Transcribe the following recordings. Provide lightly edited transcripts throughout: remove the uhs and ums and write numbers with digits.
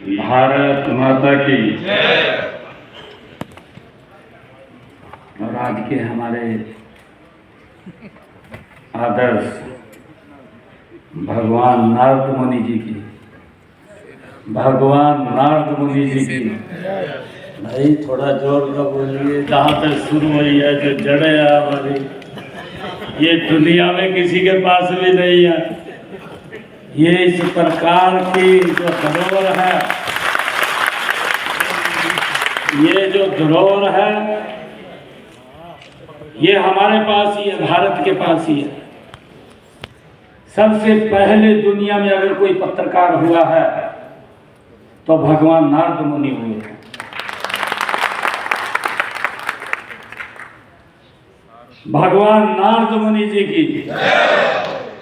भारत माता की। और आज के हमारे आदर्श भगवान नारद मुनि जी की, भगवान नारद मुनि जी की। भाई थोड़ा जोर का बोलिए। जहाँ तक शुरू हुई है जो जड़े है हमारी, ये दुनिया में किसी के पास भी नहीं है। ये इस प्रकार की जो धरोहर है, ये जो धरोहर है, ये हमारे पास ही है, भारत के पास ही है। सबसे पहले दुनिया में अगर कोई पत्रकार हुआ है तो भगवान नारद मुनि हुए हैं। भगवान नारद मुनि जी की,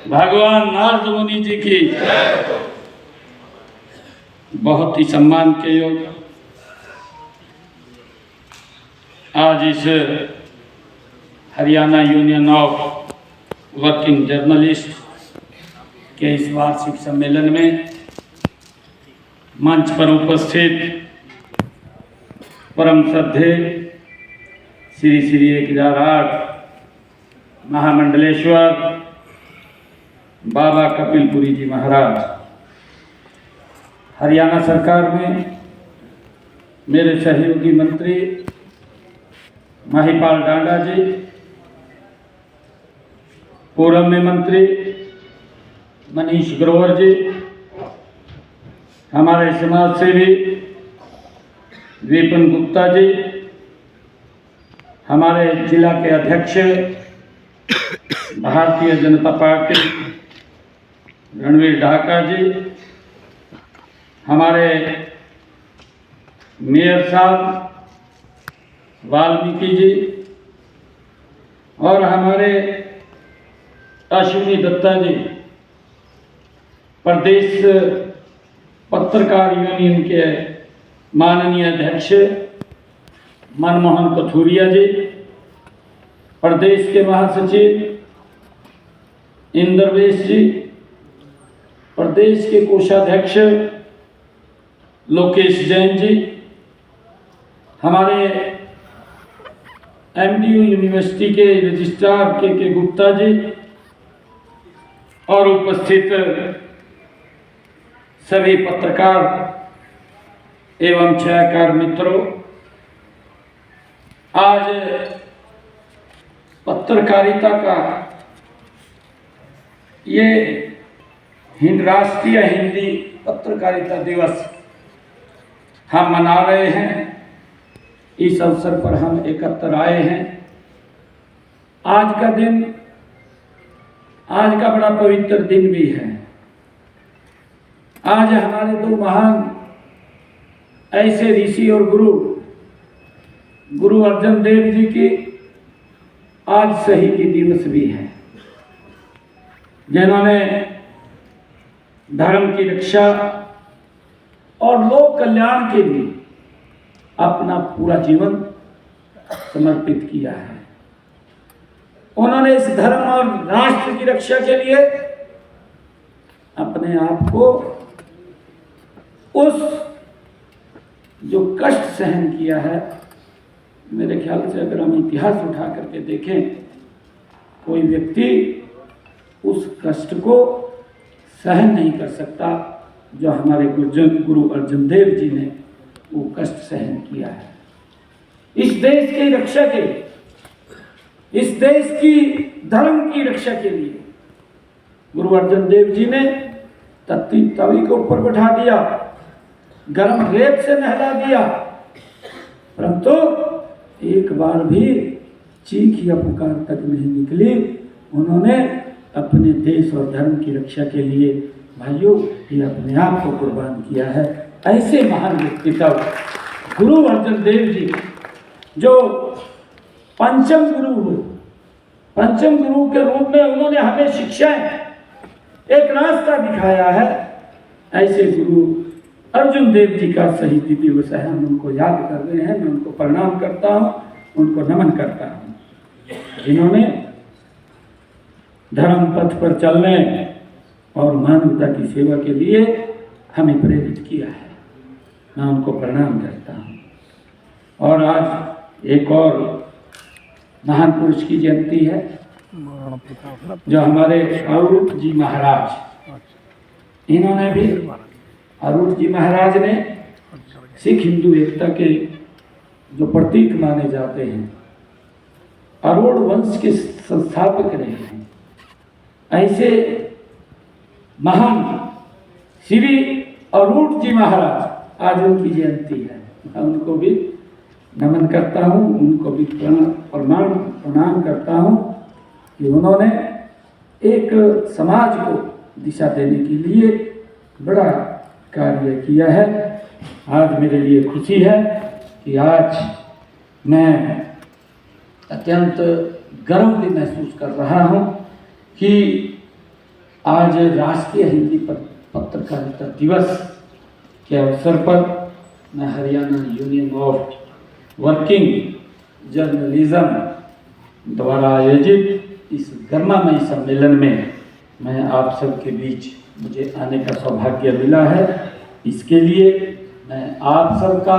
भगवान नारद मुनि जी की बहुत ही सम्मान के योग्य। आज इस Haryana union of working journalist के इस वार्षिक सम्मेलन में मंच पर उपस्थित परम श्रद्धेय श्री श्री 1008 महामंडलेश्वर बाबा कपिलपुरी जी महाराज, हरियाणा सरकार में मेरे सहयोगी मंत्री महिपाल डांडा जी, पूर्व में मंत्री मनीष ग्रोवर जी, हमारे समाज सेवी विपिन गुप्ता जी, हमारे जिला के अध्यक्ष भारतीय जनता पार्टी रणवीर ढाका जी, हमारे मेयर साहब वाल्मीकि जी, और हमारे अश्विनी दत्ता जी, प्रदेश पत्रकार यूनियन के माननीय अध्यक्ष मनमोहन कथुरिया जी, प्रदेश के महासचिव इंद्रवेश जी, प्रदेश के कोषाध्यक्ष लोकेश जैन जी, हमारे एमडीयू यूनिवर्सिटी के रजिस्ट्रार के गुप्ता जी, और उपस्थित सभी पत्रकार एवं छायाकार मित्रों। आज पत्रकारिता का ये राष्ट्रीय हिंदी पत्रकारिता दिवस हम मना रहे हैं। इस अवसर पर हम एकत्र आए हैं। आज का दिन, आज का बड़ा पवित्र दिन भी है। आज हमारे दो महान ऐसे ऋषि और गुरु अर्जन देव जी की आज शहीदी दिवस भी है, जिन्होंने धर्म की रक्षा और लोक कल्याण के लिए अपना पूरा जीवन समर्पित किया है। उन्होंने इस धर्म और राष्ट्र की रक्षा के लिए अपने आप को उस जो कष्ट सहन किया है, मेरे ख्याल से अगर हम इतिहास उठा करके देखें, कोई व्यक्ति उस कष्ट को सहन नहीं कर सकता जो हमारे गुरु अर्जन देव जी ने वो कष्ट सहन किया है। इस देश की रक्षा के लिए, इस देश की धर्म की रक्षा के लिए गुरु अर्जन देव जी ने तत्ती तवी को ऊपर बैठा दिया, गर्म रेत से नहला दिया, परंतु एक बार भी चीख या पुकार तक नहीं निकली। उन्होंने अपने देश और धर्म की रक्षा के लिए भाइयों ये अपने आप को कुर्बान किया है। ऐसे महान व्यक्तित्व गुरु अर्जन देव जी, जो पंचम गुरु हुए, पंचम गुरु के रूप में उन्होंने हमें शिक्षाएं, एक रास्ता दिखाया है। ऐसे गुरु अर्जुन देव जी का शहीदी दिवस है। हम उनको याद कर रहे हैं। मैं उनको प्रणाम करता हूँ, उनको नमन करता हूँ, जिन्होंने धर्म पथ पर चलने और मानवता की सेवा के लिए हमें प्रेरित किया है। मैं उनको प्रणाम करता हूँ। और आज एक और महान पुरुष की जयंती है, जो हमारे अरूट जी महाराज, इन्होंने भी, अरूट जी महाराज ने सिख हिंदू एकता के जो प्रतीक माने जाते हैं, अरूट वंश के संस्थापक रहे हैं। ऐसे महान श्री अरूट जी महाराज, आज उनकी जयंती है। मैं उनको भी नमन करता हूँ, उनको भी प्रणाम करता हूँ कि उन्होंने एक समाज को दिशा देने के लिए बड़ा कार्य किया है। आज मेरे लिए खुशी है कि आज मैं अत्यंत गर्व भी महसूस कर रहा हूँ कि आज राष्ट्रीय हिंदी पत्रकारिता दिवस के अवसर पर मैं Haryana union of working journalism द्वारा आयोजित इस गर्मामय सम्मेलन में मैं आप सबके बीच मुझे आने का सौभाग्य मिला है। इसके लिए मैं आप सबका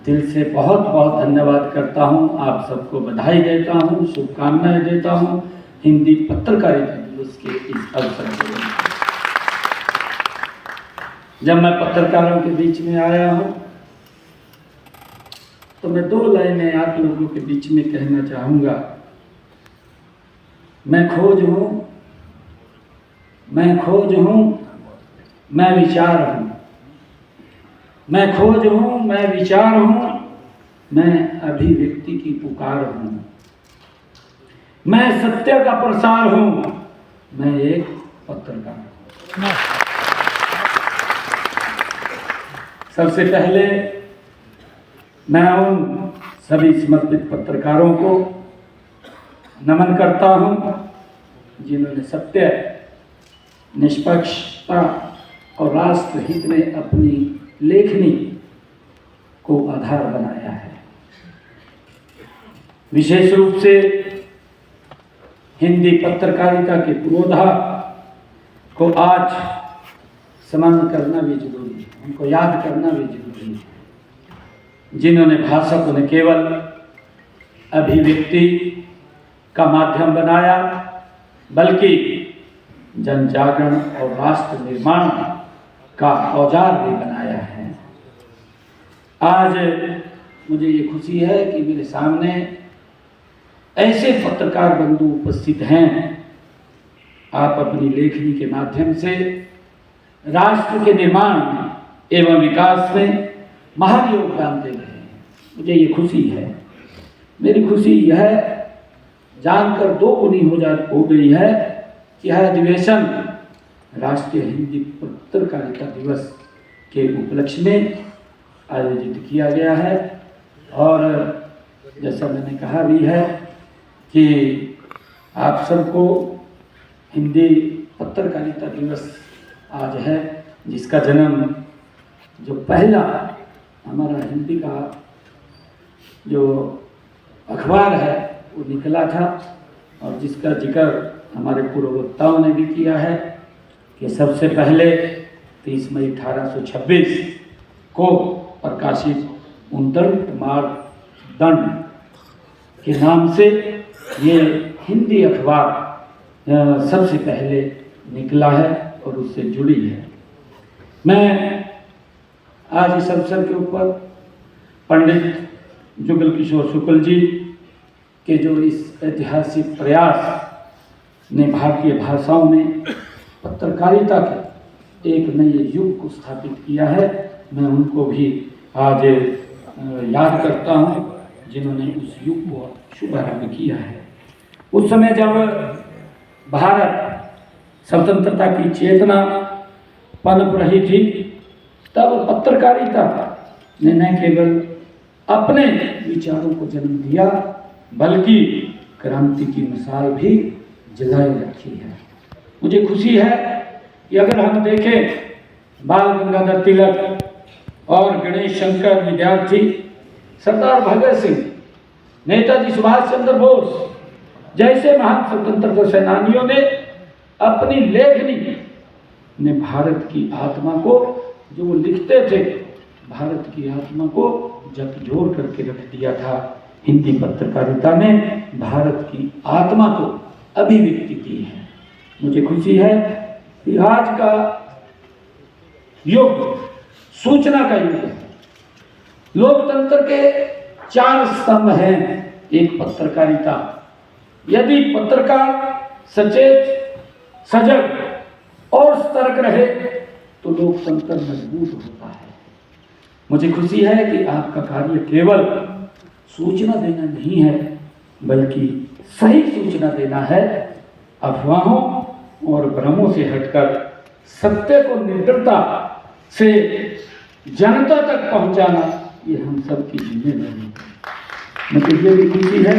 दिल से बहुत बहुत धन्यवाद करता हूं। आप सबको बधाई देता हूं, शुभकामनाएं देता हूं हिंदी पत्रकारिता दिवस के इस अवसर पर। जब मैं पत्रकारों के बीच में आया हूं तो मैं दो लाइनें आप लोगों के बीच में कहना चाहूँगा। मैं खोज हूँ, मैं खोज हूँ, मैं विचार हूँ। मैं खोज हूँ, मैं विचार हूँ, मैं अभिव्यक्ति की पुकार हूँ। मैं सत्य का प्रसार हूँ, मैं एक पत्रकार हूँ। सबसे पहले मैं उन सभी समर्पित पत्रकारों को नमन करता हूं जिन्होंने सत्य, निष्पक्षता और राष्ट्र हित में अपनी लेखनी को आधार बनाया है। विशेष रूप से हिंदी पत्रकारिता के पुरोधा को आज स्मरण करना भी जरूरी है, उनको याद करना भी जरूरी है, जिन्होंने भाषा को न केवल अभिव्यक्ति का माध्यम बनाया बल्कि जन जागरण और राष्ट्र निर्माण का औजार भी बनाया है। आज मुझे ये खुशी है कि मेरे सामने ऐसे पत्रकार बंधु उपस्थित हैं। आप अपनी लेखनी के माध्यम से राष्ट्र के निर्माण एवं विकास में महान योगदान दे रहे हैं। मुझे ये खुशी है। मेरी खुशी यह जानकर दो गुनी हो गई है कि यह अधिवेशन राष्ट्रीय हिंदी पत्रकारिता दिवस के उपलक्ष्य में आयोजित किया गया है। और जैसा मैंने कहा भी है कि आप सबको हिंदी पत्रकारिता दिवस आज है, जिसका जन्म जो पहला हमारा हिंदी का जो अखबार है वो निकला था और जिसका जिक्र हमारे पूर्व वक्ताओं ने भी किया है कि सबसे पहले 30 मई 1826 को प्रकाशित उद्दंड मार्गदंड के नाम से ये हिंदी अखबार सबसे पहले निकला है और उससे जुड़ी है। मैं आज इस अवसर के ऊपर पंडित जुगल किशोर शुक्ल जी के जो इस ऐतिहासिक प्रयास ने भारतीय भाषाओं में पत्रकारिता के एक नए युग को स्थापित किया है, मैं उनको भी आज याद करता हूँ जिन्होंने उस युग को शुभारंभ किया है। उस समय जब भारत स्वतंत्रता की चेतना पनप रही थी, तब पत्रकारिता ने न केवल अपने विचारों को जन्म दिया बल्कि क्रांति की मिसाल भी जलाए रखी है। मुझे खुशी है कि अगर हम देखें बाल गंगाधर तिलक और गणेश शंकर विद्यार्थी, सरदार भगत सिंह, नेताजी सुभाष चंद्र बोस जैसे महान स्वतंत्रता सेनानियों ने अपनी लेखनी ने भारत की आत्मा को जो वो लिखते थे भारत की आत्मा को झकझोर करके रख दिया था। हिंदी पत्रकारिता ने भारत की आत्मा को अभिव्यक्ति की है। मुझे खुशी है कि आज का युग सूचना का युग है। लोकतंत्र के 4 स्तंभ हैं। एक पत्रकारिता। यदि पत्रकार सचेत, सजग और सतर्क रहे तो लोकतंत्र मजबूत होता है। मुझे खुशी है कि आपका कार्य केवल सूचना देना नहीं है, बल्कि सही सूचना देना है। अफवाहों और भ्रमों से हटकर सत्य को निडरता से जनता तक पहुंचाना, ये हम सबकी जिम्मेदारी है। मुझे ये भी खुशी है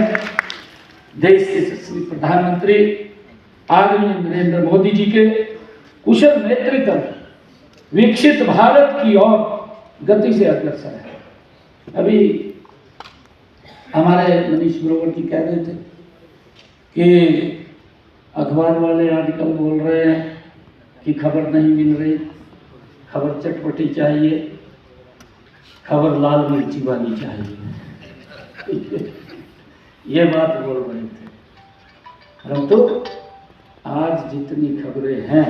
देश के यशस्वी प्रधानमंत्री आदरणीय नरेंद्र मोदी जी के कुशल नेतृत्व विकसित भारत की ओर गति से अग्रसर है। अभी हमारे मनीष ग्रोवर जी कह रहे थे कि अखबार वाले आजकल बोल रहे हैं कि खबर नहीं मिल रही, खबर चटपटी चाहिए, खबर लाल मिर्ची वाली चाहिए। ये बात बोल रहे थे। परंतु आज जितनी खबरें हैं,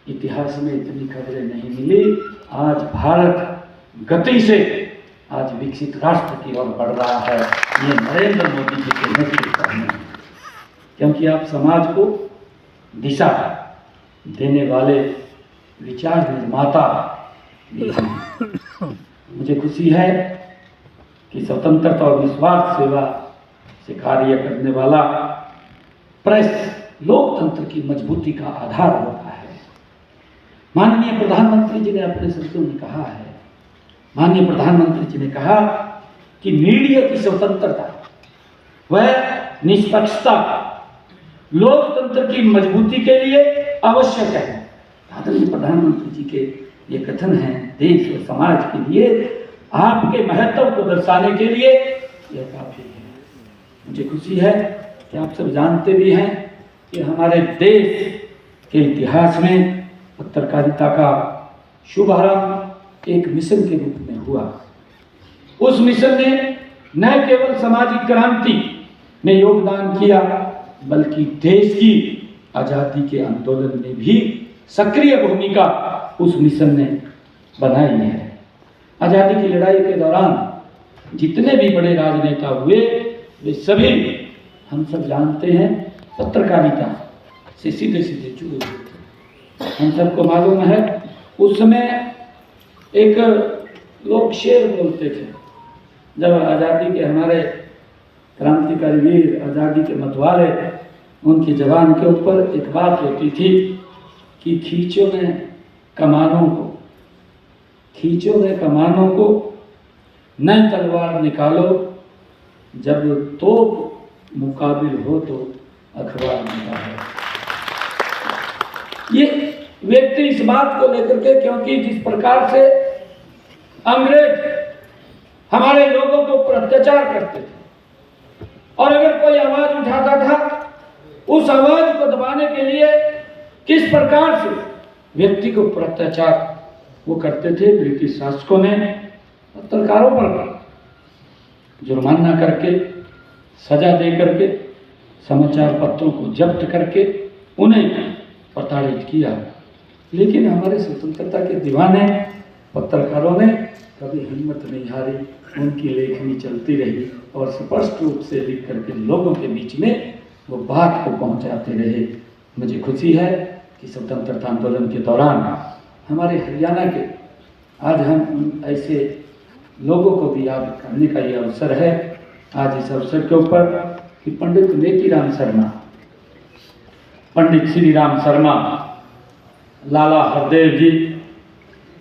इतिहास में इतनी खबरें नहीं मिली। आज भारत गति से आज विकसित राष्ट्र की ओर बढ़ रहा है, ये नरेंद्र मोदी जी के नेतृत्व में। क्योंकि आप समाज को दिशा देने वाले विचार निर्माता भी हैं। मुझे खुशी है कि स्वतंत्रता और निस्वार्थ सेवा से कार्य करने वाला प्रेस लोकतंत्र की मजबूती का आधार होता है। माननीय प्रधानमंत्री जी ने अपने शब्दों में कहा है, माननीय प्रधानमंत्री जी ने कहा कि मीडिया की स्वतंत्रता व निष्पक्षता लोकतंत्र की मजबूती के लिए आवश्यक है। आदरणीय प्रधानमंत्री जी के ये कथन हैं देश और समाज के लिए, आपके महत्व को दर्शाने के लिए यह काफी है। मुझे खुशी है कि आप सब जानते भी हैं कि हमारे देश के इतिहास में पत्रकारिता का शुभारंभ एक मिशन के रूप में हुआ। उस मिशन ने न केवल सामाजिक क्रांति में योगदान किया, बल्कि देश की आजादी के आंदोलन में भी सक्रिय भूमिका उस मिशन ने बनाई है। आजादी की लड़ाई के दौरान जितने भी बड़े राजनेता हुए, वे सभी हम सब जानते हैं पत्रकारिता से सीधे सीधे जुड़े हुए थे। हम सबको मालूम है उस समय एक लोग शेर बोलते थे। जब आज़ादी के हमारे क्रांतिकारी वीर, आज़ादी के मतवाले, उनकी जबान के ऊपर एक बात होती थी कि खींचो ने कमानों को नई तलवार निकालो, जब तोप मुकाबिल हो तो अखबार निकालो। ये व्यक्ति इस बात को लेकर के, क्योंकि जिस प्रकार से अंग्रेज हमारे लोगों के ऊपर अत्याचार करते थे और अगर कोई आवाज उठाता था, उस आवाज को दबाने के लिए किस प्रकार से व्यक्ति के ऊपर अत्याचार वो करते थे, ब्रिटिश शासकों ने पत्रकारों पर जुर्माना करके, सजा दे करके, समाचार पत्रों को जब्त करके उन्हें प्रताड़ित किया। लेकिन हमारे स्वतंत्रता के दीवाने पत्रकारों ने कभी हिम्मत नहीं हारी, उनकी लेखनी चलती रही और स्पष्ट रूप से लिख करके लोगों के बीच में वो बात को पहुंचाते रहे। मुझे खुशी है कि स्वतंत्रता आंदोलन के दौरान हमारे हरियाणा के आज हम ऐसे लोगों को भी याद करने का ये अवसर है। आज इस अवसर के ऊपर कि पंडित नेकीराम शर्मा, पंडित श्री राम शर्मा, लाला हरदेव जी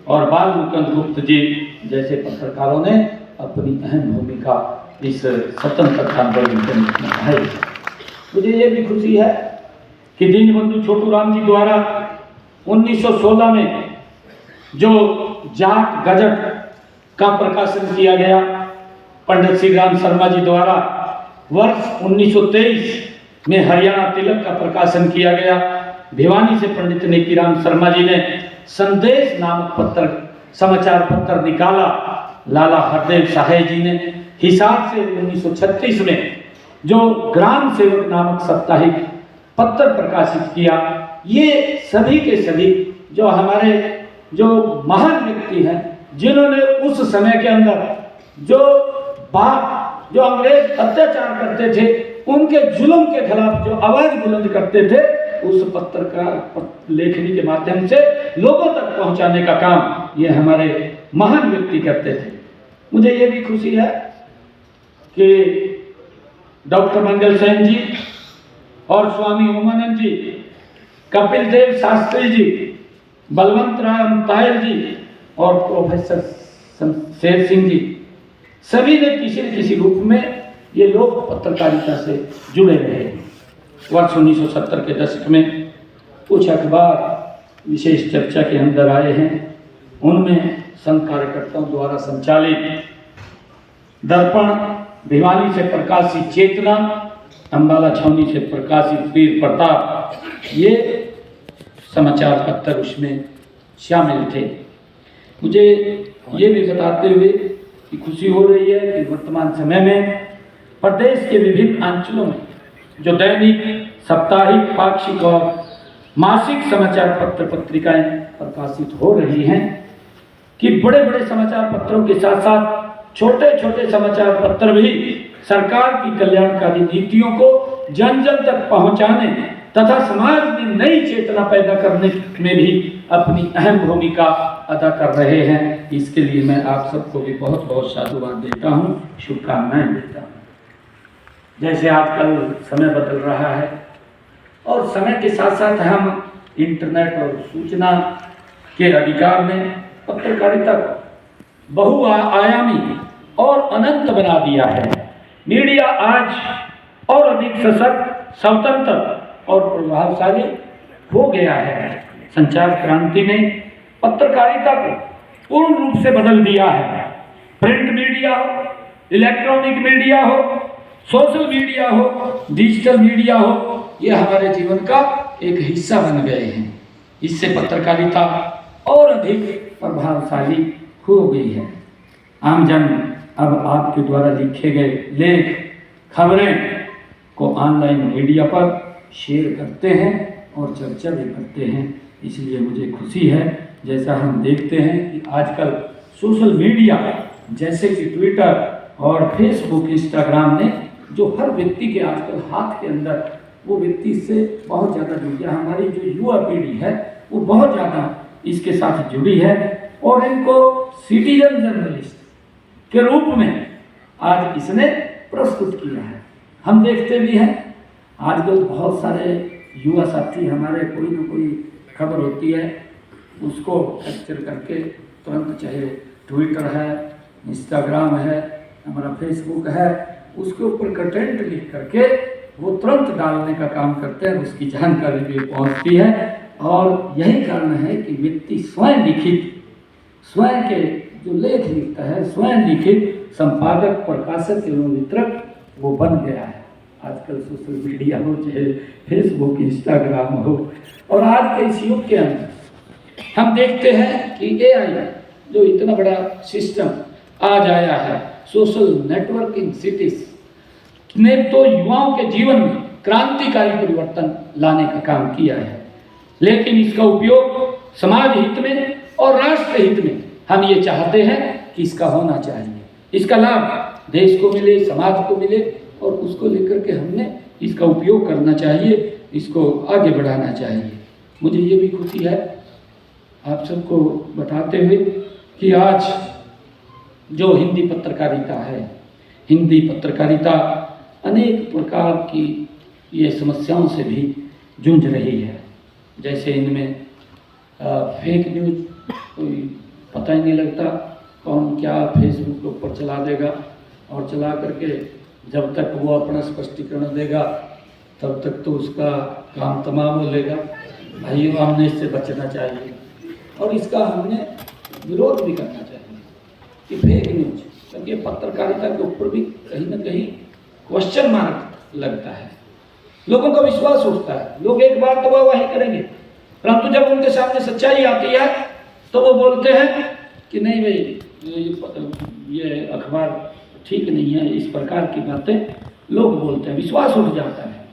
और बाल मुकुंद गुप्त जी जैसे पत्रकारों ने अपनी अहम भूमिका इस स्वतंत्रता आंदोलन में निभाई। मुझे ये भी खुशी है कि दीनबंधु छोटूराम जी द्वारा 1916 में जो जाट गजट का प्रकाशन किया गया, पंडित श्री राम शर्मा जी द्वारा वर्ष 1923 में हरियाणा तिलक का प्रकाशन किया गया। भिवानी से पंडित नेकीराम शर्मा जी ने संदेश नामक पत्र समाचार पत्र निकाला लाला हरदेव शाहे जी ने। हिसार से 1936 में जो ग्राम सेवक नामक साप्ताहिक पत्र प्रकाशित किया। ये सभी के सभी जो हमारे जो महान व्यक्ति हैं, जिन्होंने उस समय के अंदर जो अंग्रेज अत्याचार करते थे, उनके जुल्म के खिलाफ जो आवाज बुलंद करते थे, उस पत्र का लेखनी के माध्यम से लोगों तक पहुंचाने का काम ये हमारे महान व्यक्ति करते थे। मुझे ये भी खुशी है कि डॉक्टर मंगल सेन जी और स्वामी उमानंद जी, कपिल देव शास्त्री जी, बलवंत राय अमतायल जी और प्रोफेसर शेर सिंह जी, सभी ने किसी न किसी रूप में ये लोग पत्रकारिता से जुड़े रहे। वर्ष 1970 के दशक में कुछ अखबार विशेष चर्चा के अंदर आए हैं। उनमें संघ कार्यकर्ताओं द्वारा संचालित दर्पण, भिवानी से प्रकाशित चेतना, अम्बाला छावनी से प्रकाशित वीर प्रताप, ये समाचार पत्र उसमें शामिल थे। मुझे ये भी बताते हुए कि खुशी हो रही है कि वर्तमान समय में प्रदेश के विभिन्न अंचलों में जो दैनिक, साप्ताहिक, पाक्षिक और मासिक समाचार पत्र पत्रिकाएं प्रकाशित हो रही हैं कि बड़े बड़े समाचार पत्रों के साथ साथ छोटे छोटे समाचार पत्र भी सरकार की कल्याणकारी नीतियों को जन जन तक पहुंचाने तथा समाज में नई चेतना पैदा करने में भी अपनी अहम भूमिका अदा कर रहे हैं। इसके लिए मैं आप सबको भी बहुत बहुत साधुवाद देता हूँ, शुभकामनाएं देता हूँ। जैसे आजकल समय बदल रहा है और समय के साथ साथ हम इंटरनेट और सूचना के अधिकार में पत्रकारिता को बहुआयामी और अनंत बना दिया है। मीडिया आज और अधिक सशक्त, स्वतंत्र और प्रभावशाली हो गया है। संचार क्रांति ने पत्रकारिता को पूर्ण रूप से बदल दिया है। प्रिंट मीडिया हो, इलेक्ट्रॉनिक मीडिया हो, सोशल मीडिया हो, डिजिटल मीडिया हो, ये हमारे जीवन का एक हिस्सा बन गए हैं। इससे पत्रकारिता और अधिक प्रभावशाली हो गई है। आमजन अब आपके द्वारा लिखे गए लेख, खबरें को ऑनलाइन मीडिया पर शेयर करते हैं और चर्चा भी करते हैं। इसलिए मुझे खुशी है, जैसा हम देखते हैं कि आजकल सोशल मीडिया जैसे कि ट्विटर और फेसबुक, इंस्टाग्राम ने जो हर व्यक्ति के आजकल हाथ के अंदर, वो व्यक्ति इससे बहुत ज़्यादा जुड़ गया। हमारी जो युवा पीढ़ी है वो बहुत ज़्यादा इसके साथ जुड़ी है और इनको सिटीजन जर्नलिस्ट के रूप में आज इसने प्रस्तुत किया है। हम देखते भी हैं आजकल बहुत सारे युवा साथी हमारे, कोई ना कोई खबर होती है उसको कैप्चर करके तुरंत, चाहे ट्विटर है, इंस्टाग्राम है, हमारा फेसबुक है, उसके ऊपर कंटेंट लिख करके वो तुरंत डालने का काम करते हैं। उसकी जानकारी भी पहुंचती है और यही कारण है कि व्यक्ति स्वयं लिखित, स्वयं के जो लेख लिखता है, स्वयं लिखित संपादक, प्रकाशक एवं वितरक वो बन गया है। आजकल सोशल मीडिया हो, चाहे फेसबुक, इंस्टाग्राम हो, और आज के इस युग के अंदर हम देखते हैं कि AI जो इतना बड़ा सिस्टम आज आया है, सोशल नेटवर्किंग सिटीज ने तो युवाओं के जीवन में क्रांतिकारी परिवर्तन लाने का काम किया है। लेकिन इसका उपयोग समाज हित में और राष्ट्र हित में हम ये चाहते हैं कि इसका होना चाहिए, इसका लाभ देश को मिले, समाज को मिले, और उसको लेकर के हमने इसका उपयोग करना चाहिए, इसको आगे बढ़ाना चाहिए। मुझे ये भी खुशी है आप सबको बताते हुए कि आज जो हिंदी पत्रकारिता है, हिंदी पत्रकारिता अनेक प्रकार की ये समस्याओं से भी जूझ रही है। जैसे इनमें फेक न्यूज़, कोई पता ही नहीं लगता कौन क्या फेसबुक के ऊपर चला देगा, और चला करके जब तक वो अपना स्पष्टीकरण देगा तब तक तो उसका काम तमाम हो लेगा। भाइयों, हमने इससे बचना चाहिए और इसका हमने विरोध भी करना चाहिए कि फेक न्यूज, क्योंकि पत्रकारिता के ऊपर भी कहीं ना कहीं क्वेश्चन मार्क लगता है, लोगों का विश्वास उठता है। लोग एक बार तो वही करेंगे, परंतु जब उनके सामने सच्चाई आती है तो वो बोलते हैं कि नहीं भाई ये अखबार ठीक नहीं है, इस प्रकार की बातें लोग बोलते हैं, विश्वास उठ जाता है।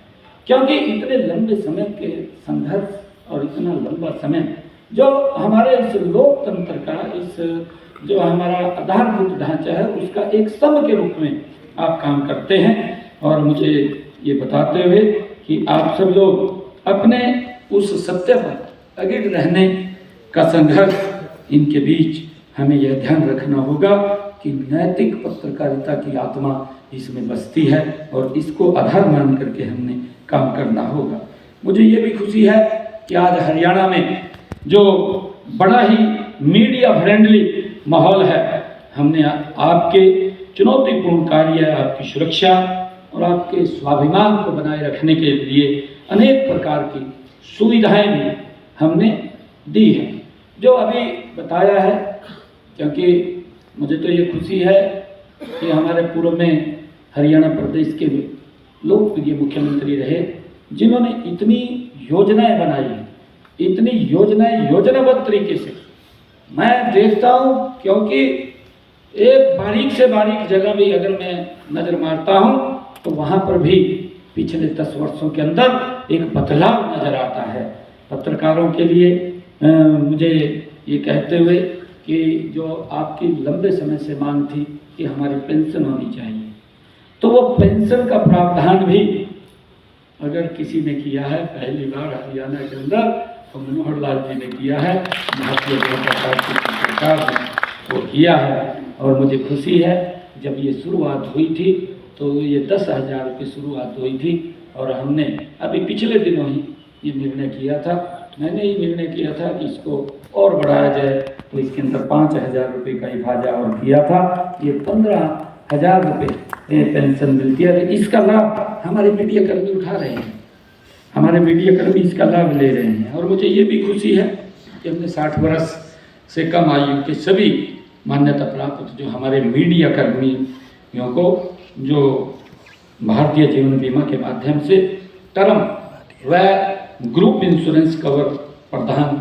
क्योंकि इतने लंबे समय के संघर्ष और इतना लंबा समय जो हमारे इस लोकतंत्र का, इस जो हमारा आधारभूत ढांचा है, उसका एक स्तंभ के रूप में आप काम करते हैं। और मुझे ये बताते हुए कि आप सब लोग अपने उस सत्य पर अडिग रहने का संघर्ष, इनके बीच हमें यह ध्यान रखना होगा कि नैतिक पत्रकारिता की आत्मा इसमें बसती है और इसको आधार मान करके हमने काम करना होगा। मुझे ये भी खुशी है कि आज हरियाणा में जो बड़ा ही मीडिया फ्रेंडली माहौल है, हमने आपके चुनौतीपूर्ण कार्य, आपकी सुरक्षा और आपके स्वाभिमान को बनाए रखने के लिए अनेक प्रकार की सुविधाएं भी हमने दी हैं, जो अभी बताया है। क्योंकि मुझे तो ये खुशी है कि हमारे पूर्व में हरियाणा प्रदेश के लोकप्रिय मुख्यमंत्री रहे, जिन्होंने इतनी योजनाएं बनाई, इतनी योजनाएं योजनाबद्ध तरीके से मैं देखता हूँ। क्योंकि एक बारीक से बारीक जगह भी अगर मैं नज़र मारता हूँ तो वहाँ पर भी पिछले 10 वर्षों के अंदर एक बदलाव नज़र आता है। पत्रकारों के लिए मुझे ये कहते हुए कि जो आपकी लंबे समय से मांग थी कि हमारी पेंशन होनी चाहिए, तो वो पेंशन का प्रावधान भी अगर किसी ने किया है पहली बार हरियाणा के अंदर, तो मनोहर लाल जी ने किया है, भारतीय जनता पार्टी की सरकार ने वो किया है। और मुझे खुशी है, जब ये शुरुआत हुई थी तो ये 10,000 रुपये शुरुआत हुई थी, और हमने अभी पिछले दिनों ही ये निर्णय किया था, मैंने ही निर्णय किया था कि इसको और बढ़ाया जाए, तो इसके अंदर 5,000 रुपये का इफाजा और किया था। ये 15,000 रुपये पेंशन मिलती है। इसका लाभ हमारे मीडिया कर्मी उठा रहे हैं, हमारे मीडिया कर्मी इसका लाभ ले रहे हैं। और मुझे ये भी खुशी है कि हमने 60 वर्ष से कम आयु के सभी मान्यता प्राप्त जो हमारे मीडिया कर्मियों को जो भारतीय जीवन बीमा के माध्यम से टर्म व ग्रुप इंश्योरेंस कवर प्रदान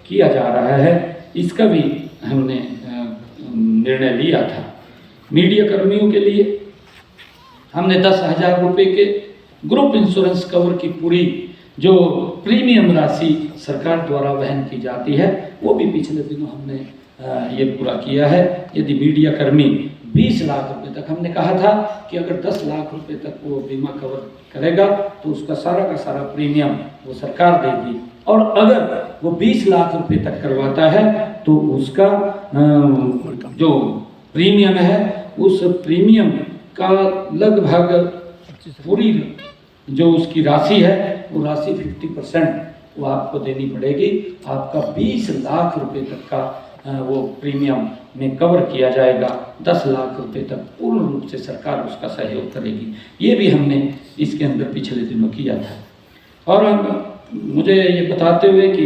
किया जा रहा है, इसका भी हमने निर्णय लिया था। मीडिया कर्मियों के लिए हमने 10,000 रुपये के ग्रुप इंश्योरेंस कवर की पूरी जो प्रीमियम राशि सरकार द्वारा वहन की जाती है, वो भी पिछले दिनों हमने ये पूरा किया है। यदि मीडिया कर्मी 20 लाख रुपए तक, हमने कहा था कि अगर 10 लाख रुपए तक वो बीमा कवर करेगा तो उसका सारा का सारा प्रीमियम वो सरकार देगी, और अगर वो 20 लाख रुपए तक करवाता है तो उसका जो प्रीमियम है, उस प्रीमियम का लगभग पूरी जो उसकी राशि है, वो राशि 50% वो आपको देनी पड़ेगी। आपका 20 लाख रुपए तक का वो प्रीमियम में कवर किया जाएगा। 10 लाख रुपए तक पूर्ण रूप से सरकार उसका सहयोग करेगी। ये भी हमने इसके अंदर पिछले दिनों किया था। और मुझे ये बताते हुए कि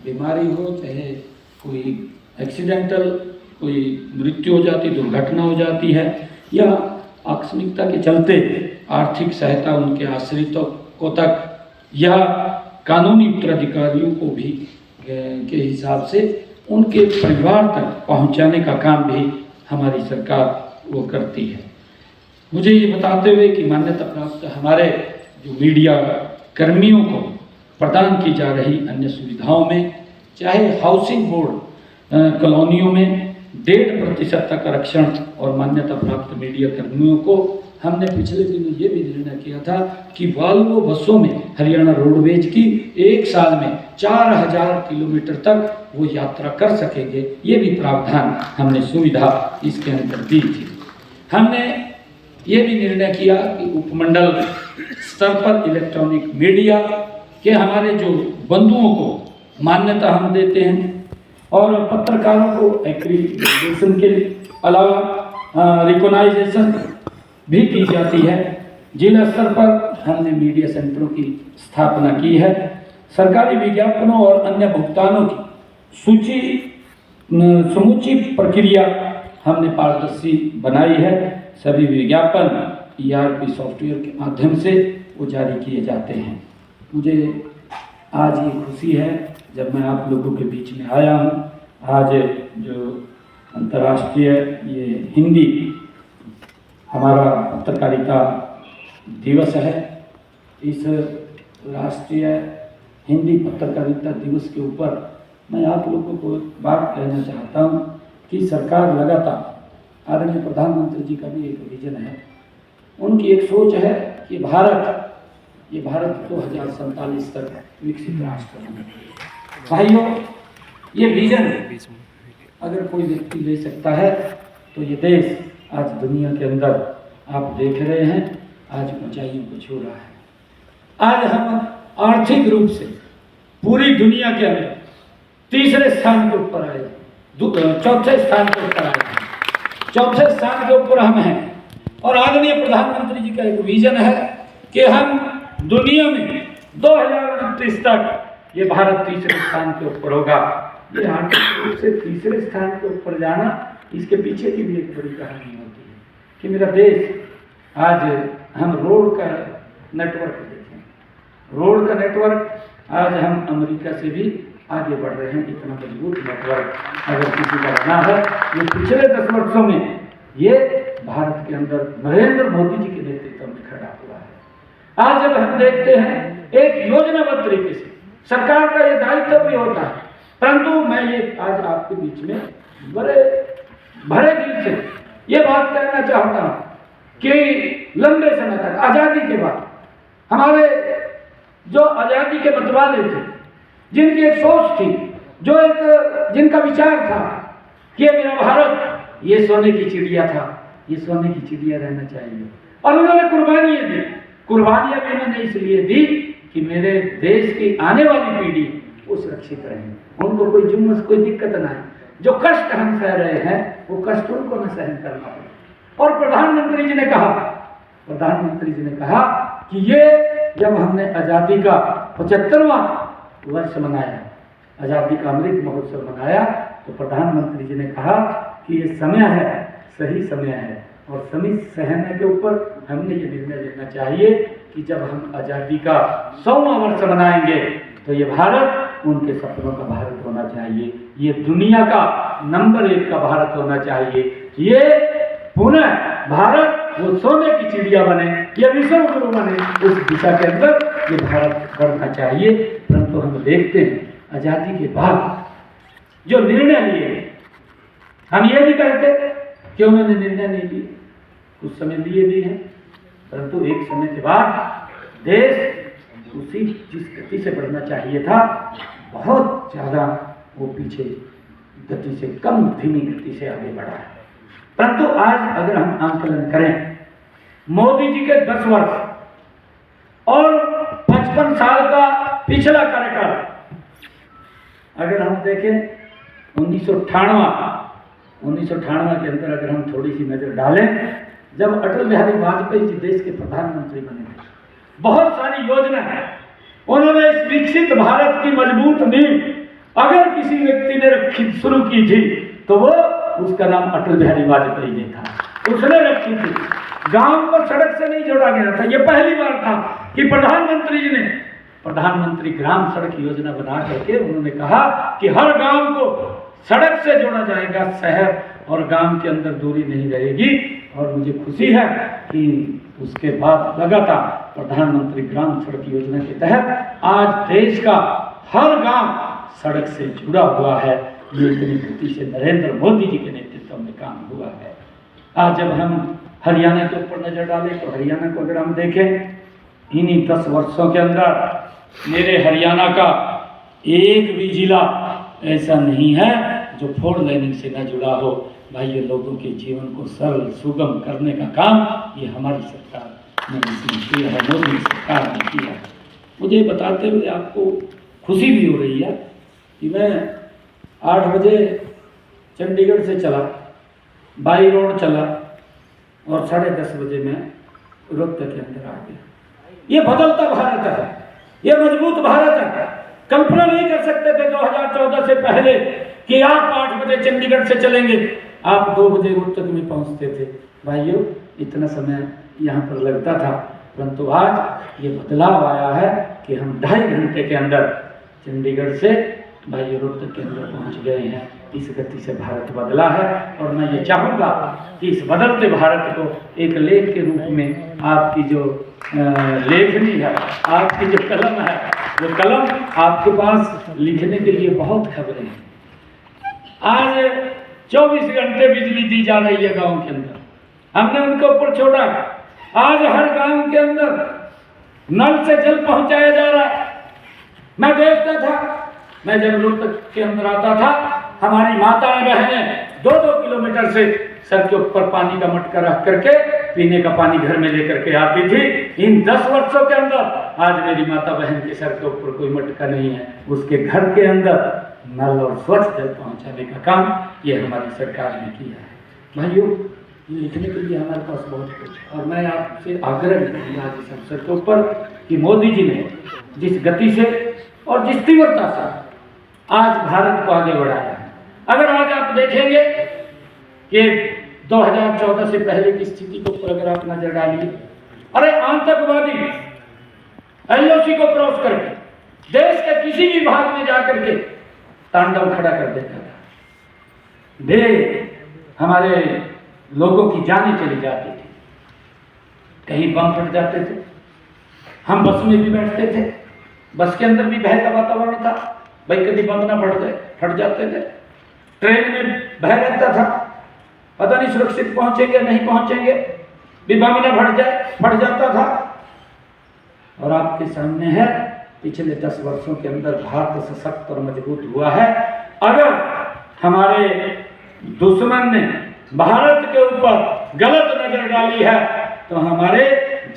बीमारी हो, चाहे कोई एक्सीडेंटल कोई मृत्यु हो जाती, दुर्घटना हो जाती है, या आकस्मिकता के चलते आर्थिक सहायता उनके आश्रितों को तक या कानूनी उत्तराधिकारियों को भी के हिसाब से उनके परिवार तक पहुंचाने का काम भी हमारी सरकार वो करती है। मुझे ये बताते हुए कि मान्यता प्राप्त हमारे जो मीडिया कर्मियों को प्रदान की जा रही अन्य सुविधाओं में, चाहे हाउसिंग बोर्ड कॉलोनियों में 1.5% तक आरक्षण, और मान्यता प्राप्त मीडिया कर्मियों को हमने पिछले दिनों ये भी निर्णय किया था कि वॉल्वो बसों में हरियाणा रोडवेज की 1 साल में 4,000 किलोमीटर तक वो यात्रा कर सकेंगे। ये भी प्रावधान हमने सुविधा इसके अंदर दी थी। हमने ये भी निर्णय किया कि उपमंडल स्तर पर इलेक्ट्रॉनिक मीडिया के हमारे जो बंधुओं को मान्यता हम देते हैं, और पत्रकारों को एक्रीडिटेशन के अलावा रिकॉग्नाइजेशन भी की जाती है। जिला स्तर पर हमने मीडिया सेंटरों की स्थापना की है। सरकारी विज्ञापनों और अन्य भुगतानों की समूची प्रक्रिया हमने पारदर्शी बनाई है। सभी विज्ञापन ERP सॉफ्टवेयर के माध्यम से वो जारी किए जाते हैं। मुझे आज ये खुशी है जब मैं आप लोगों के बीच में आया हूँ। आज जो अंतर्राष्ट्रीय ये हिंदी हमारा पत्रकारिता दिवस है। इस राष्ट्रीय हिंदी पत्रकारिता दिवस के ऊपर मैं आप लोगों को एक बात कहना चाहता हूँ कि सरकार लगातार, आदरणीय प्रधानमंत्री जी का भी एक विजन है, उनकी एक सोच है कि ये भारत 2047 तक विकसित राष्ट्र बने। भाइयों, ये विजन अगर कोई व्यक्ति ले सकता है तो ये देश आज दुनिया के अंदर आप देख रहे हैं, आज ऊंचाइयों को छू रहा है। आज हम आर्थिक रूप से पूरी दुनिया के अंदर तीसरे स्थान के ऊपर आए, चौथे स्थान के ऊपर आए, चौथे स्थान के ऊपर हम हैं। और आदरणीय प्रधानमंत्री जी का एक विजन है कि हम दुनिया में 2029 तक ये भारत तीसरे स्थान के ऊपर होगा। ये आर्थिक रूप से तीसरे स्थान के ऊपर जाना, इसके पीछे की भी एक बड़ी कहानी होती है कि मेरा देश, आज हम रोड का नेटवर्क देखें, रोड का नेटवर्क आज हम अमेरिका से भी आगे बढ़ रहे हैं। इतना मजबूत नेटवर्क अगर किसी का बना है, ये पिछले 10 वर्षों में ये भारत के अंदर नरेंद्र मोदी जी के नेतृत्व में खड़ा हुआ है। आज जब हम देखते हैं एक योजनाबद्ध तरीके से, सरकार का ये दायित्व भी होता है, परंतु मैं ये आज आपके बीच में बड़े भरे दिल से ये बात कहना चाहता हूँ कि लंबे समय तक आज़ादी के बाद हमारे जो आज़ादी के मतवाले थे, जिनकी एक सोच थी, जो एक जिनका विचार था कि मेरा भारत ये सोने की चिड़िया था, ये सोने की चिड़िया रहना चाहिए, और उन्होंने कुर्बानियाँ दी। कुर्बानियाँ भी उन्होंने इसलिए दी कि मेरे देश की आने वाली पीढ़ी वो सुरक्षित रहे, उनको कोई जुम्मस, कोई दिक्कत ना है। जो कष्ट हम सह रहे हैं वो कष्ट उनको न सहन करना पड़े। और प्रधानमंत्री जी ने कहा कि ये जब हमने आज़ादी का 75वां वर्ष मनाया, आज़ादी का अमृत महोत्सव मनाया, तो प्रधानमंत्री जी ने कहा कि ये समय है, सही समय है, और समय सहने के ऊपर हमने ये निर्णय लेना चाहिए कि जब हम आज़ादी का 100वां वर्ष मनाएंगे तो ये भारत उनके सपनों का भारत होना चाहिए, ये दुनिया का नंबर 1 का भारत होना चाहिए, ये पुनः भारत वो सोने की चिड़िया बने, ये विश्व गुरु बने, उस दिशा के अंदर ये भारत करना चाहिए। परंतु हम देखते हैं आज़ादी के बाद जो निर्णय लिए, हम ये नहीं कहते कि उन्होंने निर्णय नहीं लिए, कुछ समय लिए भी हैं, परंतु एक समय के बाद देश उसी जिस गति से बढ़ना चाहिए था, बहुत ज़्यादा वो पीछे गति से, कम धीमी गति से आगे बढ़ा है। परंतु आज अगर हम आंकलन करें, मोदी जी के 10 वर्ष और 55 साल का पिछला कार्यकाल अगर हम देखें, 1998 के अंदर अगर हम थोड़ी सी नजर डालें, जब अटल बिहारी वाजपेयी जी देश के प्रधानमंत्री बने थे, बहुत सारी योजना है, उन्होंने इस विकसित भारत की मजबूत नींव अगर किसी व्यक्ति ने रखी शुरू की थी तो वो, उसका नाम अटल बिहारी वाजपेयी जी था, उसने रखी थी। गांव को सड़क से नहीं जोड़ा गया था, ये पहली बार था कि प्रधानमंत्री जी ने प्रधानमंत्री ग्राम सड़क योजना बना करके उन्होंने कहा कि हर गांव को सड़क से जोड़ा जाएगा, शहर और गांव के अंदर दूरी नहीं रहेगी। और मुझे खुशी है कि उसके बाद लगातार प्रधानमंत्री ग्राम सड़क योजना के तहत आज देश का हर गांव सड़क से जुड़ा हुआ है। ये इतनी गति से नरेंद्र मोदी जी के नेतृत्व में काम हुआ है। आज जब हम हरियाणा के ऊपर नजर डालें तो हरियाणा को अगर हम देखें, इन्हीं 10 वर्षों के अंदर मेरे हरियाणा का एक भी जिला ऐसा नहीं है जो 4 लेनिंग से न जुड़ा हो। भाई, ये लोगों के जीवन को सरल सुगम करने का काम ये हमारी सरकार ने किया है, मोदी सरकार ने किया है। मुझे बताते हुए आपको खुशी भी हो रही है कि मैं 8 बजे चंडीगढ़ से चला, बाई रोड चला और 10:30 बजे मैं रोहतक के अंदर आ गया। ये बदलता भारत है, ये मजबूत भारत है। कल्पना नहीं कर सकते थे 2014 से पहले कि आप 8 बजे चंडीगढ़ से चलेंगे, आप 2 बजे रोहतक में पहुंचते थे। भाइयों, इतना समय यहाँ पर लगता था, परंतु आज ये बदलाव आया है कि हम 2.5 घंटे के अंदर चंडीगढ़ से भाई रोहतक के अंदर पहुँच गए हैं। इस गति से भारत बदला है। और मैं ये चाहूँगा कि इस बदलते भारत को एक लेख के रूप में आपकी जो लेखनी है, आपकी जो कलम है, वो कलम आपके पास लिखने के लिए बहुत खबरें हैं। आज 24 घंटे बिजली दी जा रही है गांव के अंदर, हमने उनके ऊपर छोड़ा। आज हर गांव के अंदर नल से जल पहुंचाया जा रहा है। मैं देखता था, मैं जब रोहतक के अंदर आता था, हमारी माताएं बहनें 2-2 किलोमीटर से सर के ऊपर पानी का मटका रख करके पीने का पानी घर में लेकर के आती थी। इन 10 वर्षों के अंदर आज मेरी माता बहन के सर के ऊपर कोई मटका नहीं है, उसके घर के अंदर नल और स्वच्छ जल पहुंचाने का काम ये हमारी सरकार ने किया है। भाइयों, लिखने के लिए हमारे पास बहुत कुछ है और मैं आपसे आग्रह करूँगा आज इस अवसर के ऊपर कि मोदी जी ने जिस गति से और जिस तीव्रता से आज भारत को आगे बढ़ाया है। अगर आज आप देखेंगे कि 2014 से पहले की स्थिति के ऊपर अगर आप नजर डालिए, अरे आतंकवादी LOC को क्रॉस करके देश के किसी भी भाग में जाकर के तांडव खड़ा कर देता था। हमारे लोगों की जानें चली जाती थी, कहीं बम फट जाते थे, हम बस में भी बैठते थे, बस के अंदर भी भय का वातावरण था, भाई कभी बम ना फट जाते थे। ट्रेन में भय रहता था, पता नहीं सुरक्षित पहुंचेंगे नहीं पहुंचेंगे, भी बम ना फट जाता था। और आपके सामने है पिछले 10 वर्षों के अंदर भारत सशक्त और मजबूत हुआ है। अगर हमारे दुश्मन ने भारत के ऊपर गलत नजर डाली है तो हमारे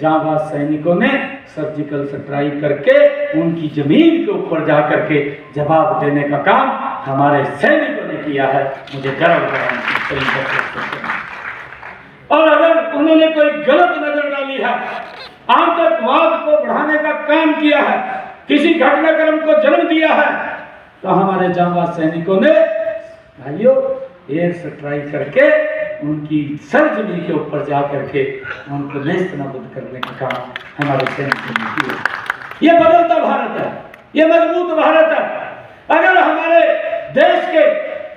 जांबाज सैनिकों ने सर्जिकल स्ट्राइक करके उनकी जमीन के ऊपर जाकर के जवाब देने का काम हमारे सैनिकों ने किया है। मुझे गर्व है। और अगर उन्होंने कोई गलत नजर डाली है, आतंकवाद को बढ़ाने का काम किया है, किसी घटनाक्रम को जन्म दिया है, तो हमारे जांबाज सैनिकों ने भाइयों एयर स्ट्राइक करके उनकी सरजमी के ऊपर जा करके उनको नेस्त नाबूद करने का काम हमारे सैनिकों ने किया। ये बदलता भारत है, ये मजबूत भारत है। अगर हमारे देश के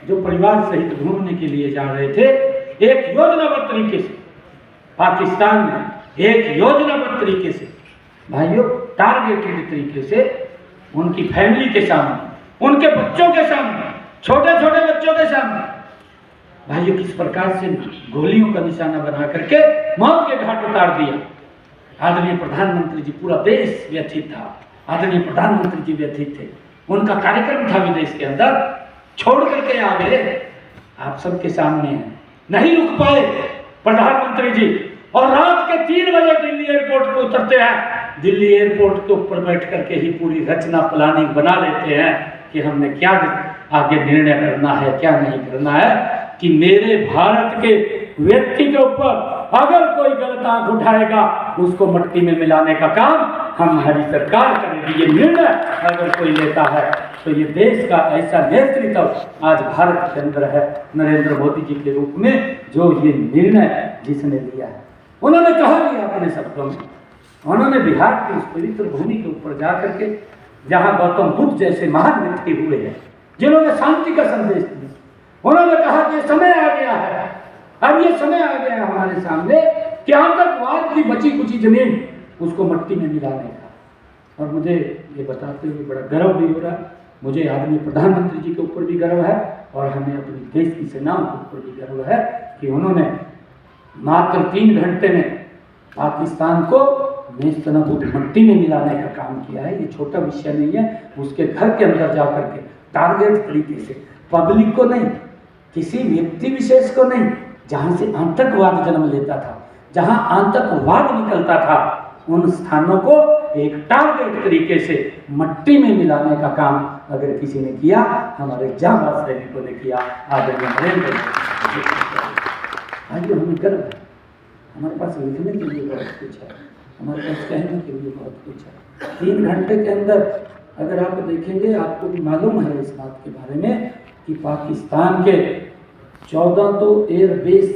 जो परिवार सहित घूमने के लिए जा रहे थे, एक योजनाबद्ध तरीके से पाकिस्तान ने एक योजनाबद्ध तरीके से भाइयों टारगेटेड तरीके से उनकी फैमिली के सामने, उनके बच्चों के सामने, छोटे छोटे बच्चों के सामने भाइयों किस प्रकार से गोलियों का निशाना बना करके मौत के घाट उतार दिया। आदरणीय प्रधानमंत्री जी, पूरा देश व्यथित था, आदरणीय प्रधानमंत्री जी व्यथित थे, उनका कार्यक्रम था विदेश के अंदर, छोड़ करके आ गए, आप सबके सामने हैं, नहीं रुक पाए प्रधानमंत्री जी। और रात के 3 बजे दिल्ली एयरपोर्ट पे उतरते हैं, दिल्ली एयरपोर्ट के ऊपर बैठ करके ही पूरी रचना प्लानिंग बना लेते हैं कि हमने क्या आगे निर्णय करना है, क्या नहीं करना है, कि मेरे भारत के व्यक्ति के ऊपर अगर कोई गलत आंख उठाएगा उसको मिट्टी में मिलाने का काम हमारी सरकार करेगी। ये निर्णय अगर कोई लेता है तो ये देश का ऐसा नेतृत्व आज भारत के अंदर है, नरेंद्र मोदी जी के रूप में, जो ये निर्णय जिसने लिया है। उन्होंने कहा लिया अपने शब्दों में, उन्होंने बिहार की उस पवित्र भूमि के ऊपर जाकर के जहाँ गौतम बुद्ध जैसे महान व्यक्ति हुए हैं, जिन्होंने शांति का संदेश दिया, उन्होंने कहा कि समय आ गया है, अब ये समय आ गया है हमारे सामने कि आतंकवाद की बची कुची जमीन उसको मिट्टी में मिलाने का। और मुझे ये बताते हुए बड़ा गर्व भी हो रहा है, मुझे आदरणीय प्रधानमंत्री जी के ऊपर भी गर्व है और हमें अपनी देश की सेनाओं के ऊपर भी गर्व है कि उन्होंने मात्र 3 घंटे में पाकिस्तान को नेस्तनाबूद मिट्टी में मिलाने का काम किया है। ये छोटा विषय नहीं है, उसके घर के अंदर जाकर के टारगेट तरीके से पब्लिक को नहीं, किसी व्यक्ति विशेष को नहीं, जहां से आतंकवाद जन्म लेता था, जहां आतंकवाद निकलता था, उन स्थानों को एक टारगेट तरीके से मिट्टी में मिलाने का काम अगर किसी ने किया, हमारे जांबाज सैनिकों ने किया। आदरणीय नरेंद्र मोदी, आज हमें गर्व है, हमारे पास लिखने के लिए बहुत कुछ है, हमारे पास कहने के लिए बहुत कुछ है। 3 घंटे के अंदर अगर आप देखेंगे, आपको भी मालूम है इस बात के बारे में कि पाकिस्तान के 14 तो एयर बेस